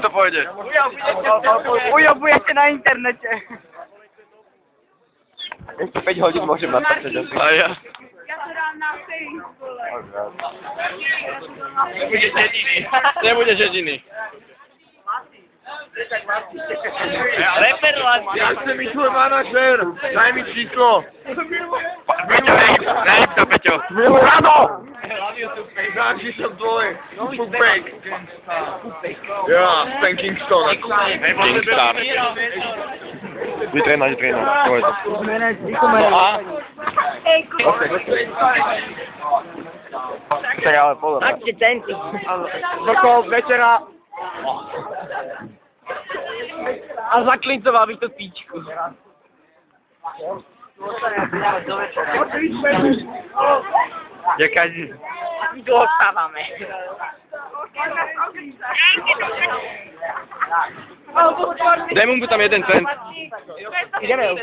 to pôjde. Ujobujete na internete. Ešte 5 hodín môžem natáčať asi. A ja. Ja to dám na Facebook, vole. Nebudeš jediný. Nebudeš jediný. Ja chcem byť tvoj manažér, daj mi číslo. Peťo, nej to, Peťo. Áno! Znači som tvoj. Pupek. Ja, ten Kingston. Kingstar. Vytrénať, to je to. A? Tak ale pozor. Akte centy. Vrchol večera. A zaklincoval bych to píčku. Jaká Dlho stávame. Daj mu tam 1 cent. Ideme už.